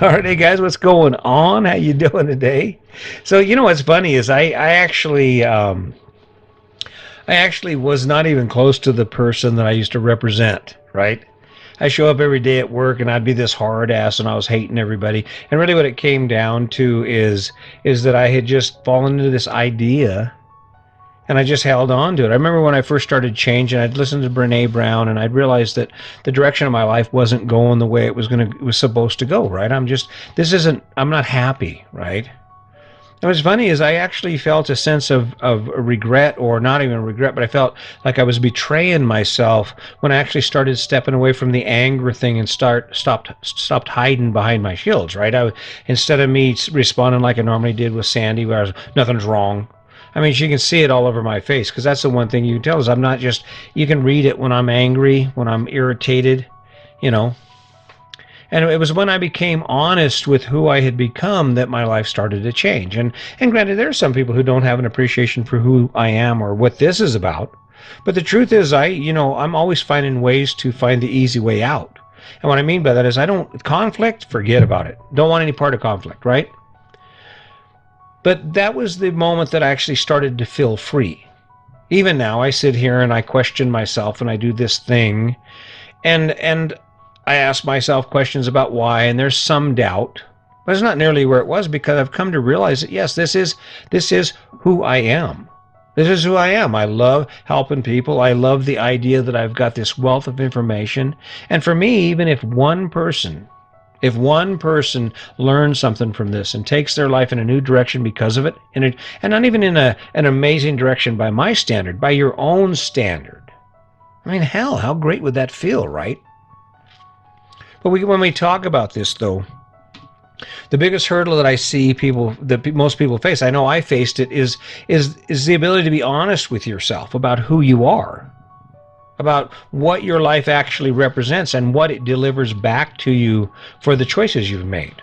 All right, hey guys, what's going on? How you doing today? So you know what's funny is I actually was not even close to the person that I used to represent. Right? I show up every day at work and I'd be this hard ass and I was hating everybody. And really, what it came down to is that I had just fallen into this idea and I just held on to it. I remember when I first started changing, I'd listened to Brene Brown, and I'd realized that the direction of my life wasn't going the way it was supposed to go. Right? I'm not happy. Right? And what's funny is I actually felt a sense of regret, or not even regret, but I felt like I was betraying myself when I actually started stepping away from the anger thing and stopped hiding behind my shields. Right? Instead of me responding like I normally did with Sandy, where I was nothing's wrong. I mean, she can see it all over my face, because that's the one thing you can tell is I'm not just. You can read it when I'm angry, when I'm irritated, you know. And it was when I became honest with who I had become that my life started to change. And granted, there are some people who don't have an appreciation for who I am or what this is about. But the truth is, I'm always finding ways to find the easy way out. And what I mean by that is, I don't conflict, forget about it. Don't want any part of conflict, right? But that was the moment that I actually started to feel free. Even now, I sit here and I question myself and I do this thing, and I ask myself questions about why, and there's some doubt, but it's not nearly where it was, because I've come to realize that yes, this is who I am. This is who I am. I love helping people. I love the idea that I've got this wealth of information. And for me, even if one person learns something from this and takes their life in a new direction because of it, and not even in an amazing direction by my standard, by your own standard, I mean, hell, how great would that feel, right? But when we talk about this, though, the biggest hurdle that I see most people face, I know I faced it, is the ability to be honest with yourself about who you are, about what your life actually represents and what it delivers back to you for the choices you've made.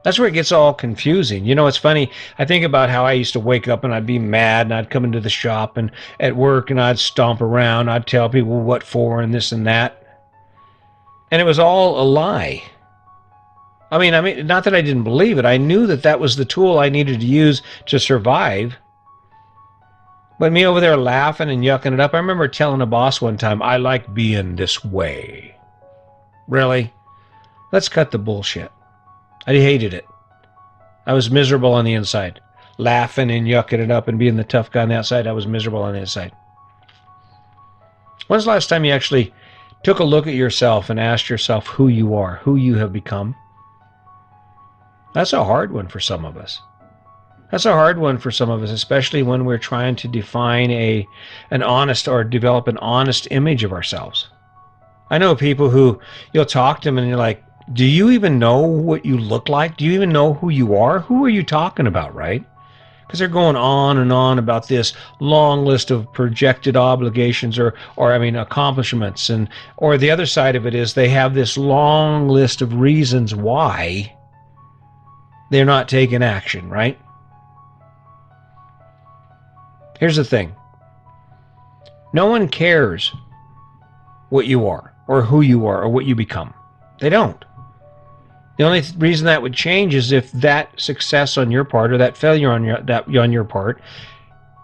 That's where it gets all confusing. You know, it's funny. I think about how I used to wake up and I'd be mad and I'd come into the shop and at work and I'd stomp around. I'd tell people what for and this and that. And it was all a lie. I mean, not that I didn't believe it. I knew that that was the tool I needed to use to survive. But me over there laughing and yucking it up. I remember telling a boss one time, I like being this way. Really? Let's cut the bullshit. I hated it. I was miserable on the inside. Laughing and yucking it up and being the tough guy on the outside, I was miserable on the inside. When's the last time you actually took a look at yourself and asked yourself who you are, who you have become? That's a hard one for some of us. That's a hard one for some of us, especially when we're trying to define an honest or develop an honest image of ourselves. I know people who you'll talk to them and you're like, do you even know what you look like? Do you even know who you are? Who are you talking about, right? Because they're going on and on about this long list of projected obligations or accomplishments, or the other side of it is they have this long list of reasons why they're not taking action, right? Here's the thing. No one cares what you are or who you are or what you become. They don't. The only reason that would change is if that success on your part or that failure on your part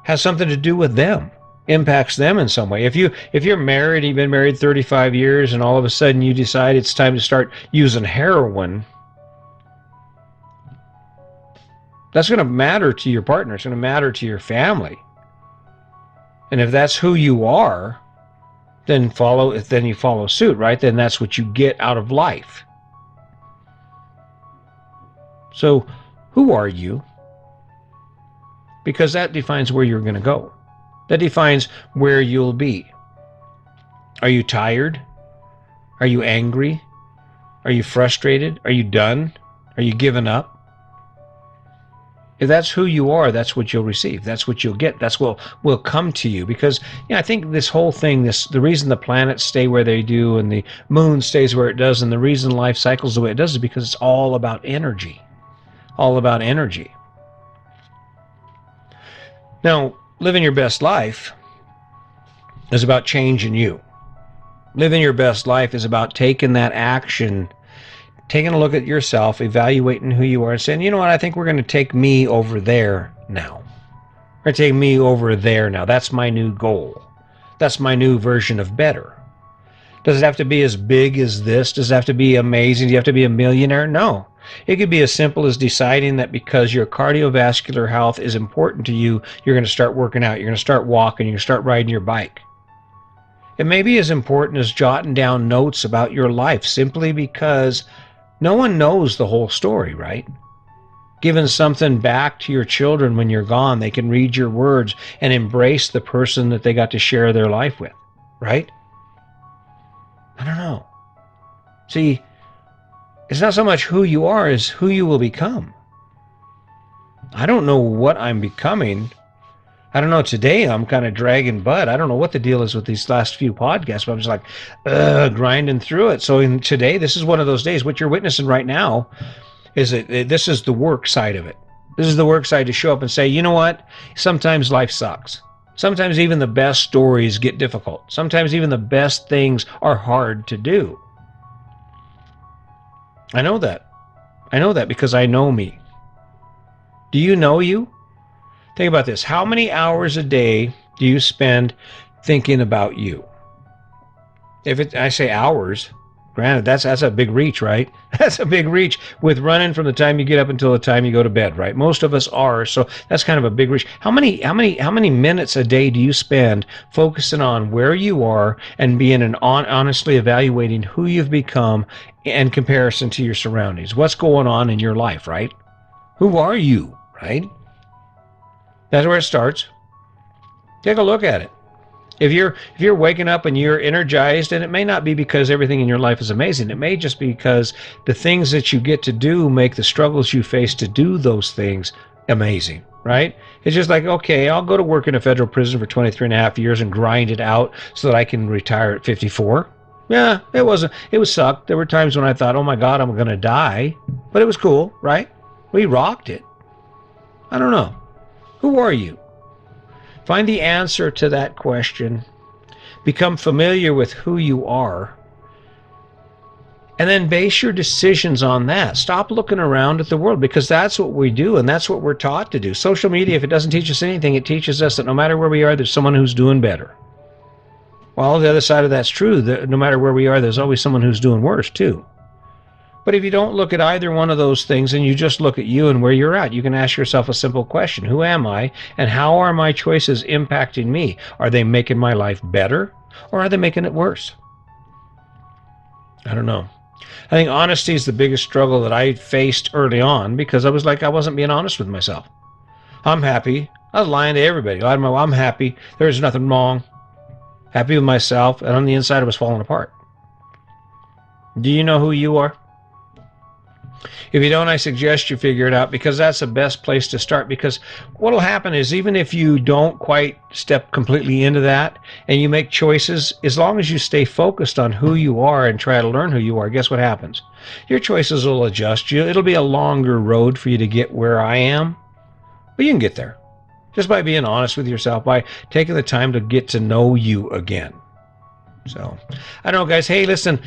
has something to do with them, impacts them in some way. If you're married, you've been married 35 years, and all of a sudden you decide it's time to start using heroin, that's going to matter to your partner. It's going to matter to your family. And if that's who you are, then you follow suit, right? Then that's what you get out of life. So, who are you? Because that defines where you're going to go. That defines where you'll be. Are you tired? Are you angry? Are you frustrated? Are you done? Are you giving up? If that's who you are, that's what you'll receive. That's what you'll get. That's what will come to you. Because I think this whole thing, the reason the planets stay where they do and the moon stays where it does and the reason life cycles the way it does is because it's all about energy. All about energy. Now, living your best life is about changing you. Living your best life is about taking that action taking a look at yourself, evaluating who you are, and saying, you know what, I think we're going to take me over there now. We're going to take me over there now. That's my new goal. That's my new version of better. Does it have to be as big as this? Does it have to be amazing? Do you have to be a millionaire? No. It could be as simple as deciding that because your cardiovascular health is important to you, you're going to start working out. You're going to start walking. You're going to start riding your bike. It may be as important as jotting down notes about your life simply because no one knows the whole story, right? Giving something back to your children when you're gone, they can read your words and embrace the person that they got to share their life with, right? I don't know. See, it's not so much who you are as who you will become. I don't know what I'm becoming. I don't know. Today I'm kind of dragging butt. I don't know what the deal is with these last few podcasts, but I'm just like grinding through it. So today, this is one of those days. What you're witnessing right now is that this is the work side of it. This is the work side to show up and say, you know what? Sometimes life sucks. Sometimes even the best stories get difficult. Sometimes even the best things are hard to do. I know that. I know that because I know me. Do you know you? Think about this. How many hours a day do you spend thinking about you? I say hours, granted, that's a big reach, right? That's a big reach with running from the time you get up until the time you go to bed, right? Most of us are, so that's kind of a big reach. How many minutes a day do you spend focusing on where you are and being honestly evaluating who you've become in comparison to your surroundings? What's going on in your life, right? Who are you, right? That's where it starts. Take a look at it. If you're waking up and you're energized, and it may not be because everything in your life is amazing. It may just be because the things that you get to do make the struggles you face to do those things amazing, right? It's just like, okay, I'll go to work in a federal prison for 23 and a half years and grind it out so that I can retire at 54. Yeah, it was sucked. There were times when I thought, oh my God, I'm going to die. But it was cool, right? We rocked it. I don't know. Who are you? Find the answer to that question. Become familiar with who you are. And then base your decisions on that. Stop looking around at the world because that's what we do and that's what we're taught to do. Social media, if it doesn't teach us anything, it teaches us that no matter where we are, there's someone who's doing better. Well, the other side of that's true. That no matter where we are, there's always someone who's doing worse too. But if you don't look at either one of those things and you just look at you and where you're at, you can ask yourself a simple question. Who am I and how are my choices impacting me? Are they making my life better or are they making it worse? I don't know. I think honesty is the biggest struggle that I faced early on because I wasn't being honest with myself. I'm happy. I was lying to everybody. I'm happy. There's nothing wrong. Happy with myself. And on the inside, I was falling apart. Do you know who you are? If you don't, I suggest you figure it out because that's the best place to start. Because what will happen is even if you don't quite step completely into that and you make choices, as long as you stay focused on who you are and try to learn who you are, guess what happens? Your choices will adjust you. It'll be a longer road for you to get where I am, but you can get there just by being honest with yourself, by taking the time to get to know you again. So, I don't know, guys. Hey, listen.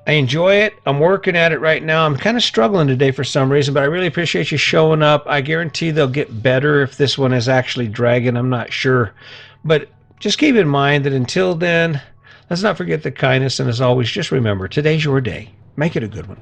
I enjoy it. I'm working at it right now. I'm kind of struggling today for some reason, but I really appreciate you showing up. I guarantee they'll get better if this one is actually dragging. I'm not sure. But just keep in mind that until then, let's not forget the kindness. And as always, just remember, today's your day. Make it a good one.